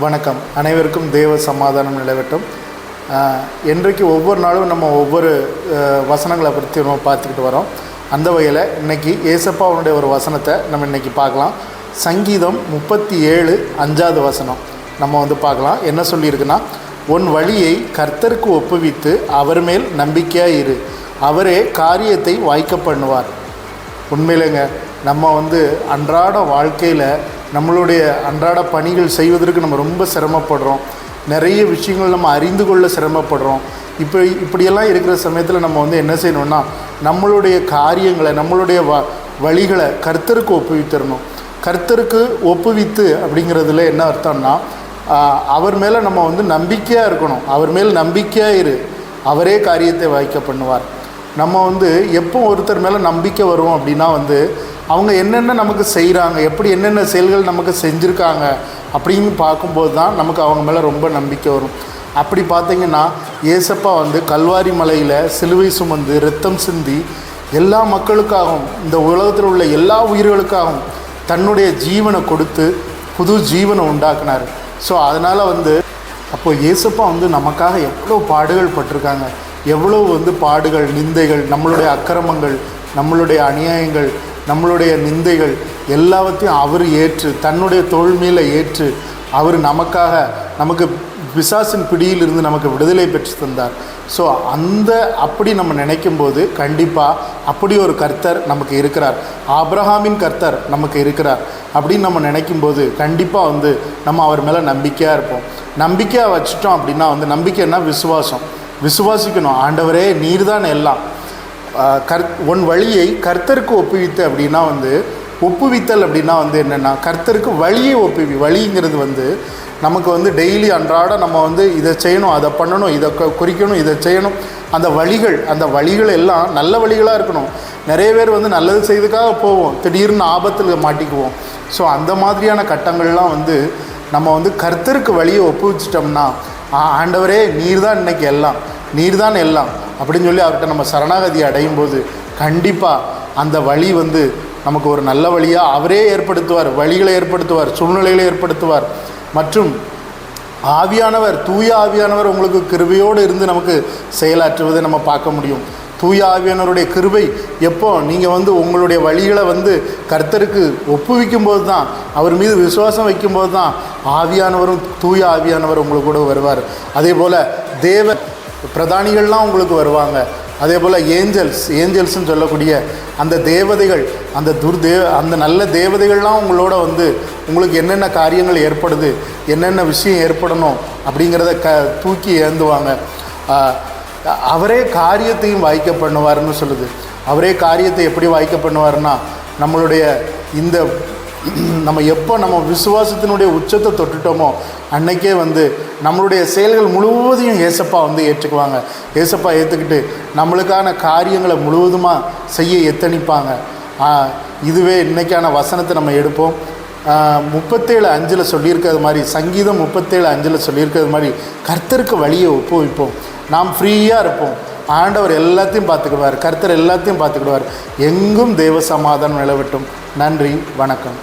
வணக்கம். அனைவருக்கும் தேவ சமாதானம் நிலவட்டும். இன்றைக்கு ஒவ்வொரு நாளும் நம்ம ஒவ்வொரு வசனங்களை பற்றி நம்ம பார்த்துக்கிட்டு வரோம். அந்த வகையில் இன்றைக்கி ஏசப்பாவுடைய ஒரு வசனத்தை நம்ம இன்றைக்கி பார்க்கலாம். சங்கீதம் 37 5வது வசனம் நம்ம பார்க்கலாம். என்ன சொல்லியிருக்குன்னா, உன் வழியை கர்த்தருக்கு ஒப்புவித்து அவர் மேல் நம்பிக்கையாக இரு, அவரே காரியத்தை வாய்க்க பண்ணுவார். உண்மையிலேங்க நம்ம அன்றாட வாழ்க்கையில் நம்மளுடைய அன்றாட பணிகள் செய்வதற்கு நம்ம ரொம்ப சிரமப்படுறோம். நிறைய விஷயங்கள் நம்ம அறிந்து கொள்ள சிரமப்படுறோம். இப்படியெல்லாம் இருக்கிற சமயத்தில் நம்ம என்ன செய்யணும்னா, நம்மளுடைய காரியங்களை நம்மளுடைய வழிகளை கர்த்தருக்கு ஒப்புவித்திடணும். கர்த்தருக்கு ஒப்புவித்து அப்படிங்கிறதுல என்ன அர்த்தம்னா, அவர் மேலே நம்ம நம்பிக்கையாக இருக்கணும். அவர் மேல் நம்பிக்கையாக இரு, அவரே காரியத்தை வாய்க்க பண்ணுவார். நம்ம எப்போ ஒருத்தர் மேலே நம்பிக்கை வரும் அப்படின்னா அவங்க என்னென்ன நமக்கு செய்கிறாங்க, எப்படி என்னென்ன செயல்கள் நமக்கு செஞ்சுருக்காங்க அப்படின்னு பார்க்கும்போது தான் நமக்கு அவங்க மேலே ரொம்ப நம்பிக்கை வரும். அப்படி பார்த்திங்கன்னா ஏசப்பா கல்வாரி மலையில் சிலுவை சுமந்து இரத்தம் சிந்தி எல்லா மக்களுக்காகவும் இந்த உலகத்தில் உள்ள எல்லா உயிர்களுக்காகவும் தன்னுடைய ஜீவனை கொடுத்து புது ஜீவனை உண்டாக்குனார். ஸோ அதனால் அப்போது ஏசப்பா நமக்காக எவ்வளோ பாடுகள் பட்டிருக்காங்க, எவ்வளோ பாடுகள், நிந்தைகள், நம்மளுடைய அக்கிரமங்கள், நம்மளுடைய அநியாயங்கள், நம்மளுடைய நிந்தைகள் எல்லாவற்றையும் அவர் ஏற்று தன்னுடைய தோள் மேலே ஏற்று அவர் நமக்கு பிசாசின் பிடியிலிருந்து நமக்கு விடுதலை பெற்று தந்தார். ஸோ அப்படி நம்ம நினைக்கும்போது கண்டிப்பாக அப்படி ஒரு கர்த்தர் நமக்கு இருக்கிறார், ஆபிரகாமின் கர்த்தர் நமக்கு இருக்கிறார் அப்படின்னு நம்ம நினைக்கும்போது கண்டிப்பாக நம்ம அவர் மேலே நம்பிக்கையாக இருப்போம். நம்பிக்கையாக வச்சுட்டோம் அப்படின்னா நம்பிக்கைன்னா விசுவாசிக்கணும். ஆண்டவரே நீர்தான் எல்லாம், உன் வழியை கர்த்தருக்கு ஒப்புவித்து அப்படின்னா ஒப்புவித்தல் அப்படின்னா என்னென்னா, கர்த்தருக்கு வழியை வழிங்கிறது நமக்கு டெய்லி அன்றாட நம்ம இதை செய்யணும், அதை பண்ணணும், இதை குறிக்கணும், இதை செய்யணும். அந்த வழிகள் எல்லாம் நல்ல வழிகளாக இருக்கணும். நிறைய பேர் நல்லது செய்வதுக்காக போவோம், திடீர்னு ஆபத்தில் மாட்டிக்குவோம். ஸோ அந்த மாதிரியான கட்டங்கள்லாம் நம்ம கர்த்தருக்கு வழியை ஒப்புவிச்சிட்டோம்னா, ஆண்டவரே நீர்தான் இன்னைக்கு எல்லாம், நீர்தான் எல்லாம் அப்படின்னு சொல்லி அவர்கிட்ட நம்ம சரணாகதி அடையும் போது கண்டிப்பாக அந்த வழி நமக்கு ஒரு நல்ல வழியாக அவரே ஏற்படுத்துவார். வழிகளை ஏற்படுத்துவார், சூழ்நிலைகளை ஏற்படுத்துவார். மற்றும் ஆவியானவர், தூய ஆவியானவர் உங்களுக்கு கிருபையோடு இருந்து நமக்கு செயலாற்றுவதை நம்ம பார்க்க முடியும். தூய ஆவியானவருடைய கிருபை எப்போ நீங்கள் உங்களுடைய வழிகளை கர்த்தருக்கு ஒப்புவிக்கும் போது தான், அவர் மீது விசுவாசம் வைக்கும்போது தான் ஆவியானவரும் தூய ஆவியானவர் உங்களுக்கு கூட வருவார். அதே போல் தேவ பிரதானிகள்லாம் உங்களுக்கு வருவாங்க. அதே போல் ஏஞ்சல்ஸ்ன்னு சொல்லக்கூடிய அந்த தேவதைகள், அந்த நல்ல தேவதைகள்லாம் உங்களோட உங்களுக்கு என்னென்ன காரியங்கள் ஏற்படுது, என்னென்ன விஷயம் ஏற்படணும் அப்படிங்கிறத தூக்கி ஏந்துவாங்க. அவரே காரியத்தையும் வாய்க்க பண்ணுவார்னு சொல்லுது. அவரே காரியத்தை எப்படி வாய்க்க பண்ணுவார்னா, நம்மளுடைய நம்ம எப்போ நம்ம விசுவாசத்தினுடைய உச்சத்தை தொட்டுட்டோமோ அன்னைக்கே நம்மளுடைய செயல்கள் முழுவதையும் ஏசப்பா ஏற்றுக்குவாங்க. ஏசப்பா ஏற்றுக்கிட்டு நம்மளுக்கான காரியங்களை முழுவதுமாக செய்ய எத்தனிப்பாங்க. இதுவே இன்றைக்கான வசனத்தை நம்ம எடுப்போம். 37:5 சொல்லியிருக்கிறது மாதிரி, சங்கீதம் 37:5 சொல்லியிருக்கிறது மாதிரி கர்த்தருக்கு வழியை ஒப்புவிப்போம். நாம் ஃப்ரீயாக இருப்போம். ஆண்டவர் எல்லாத்தையும் பார்த்துக்கிடுவார், கர்த்தர் எல்லாத்தையும் பார்த்துக்கிடுவார். எங்கும் தேவ சமாதானம் நிலவட்டும். நன்றி, வணக்கம்.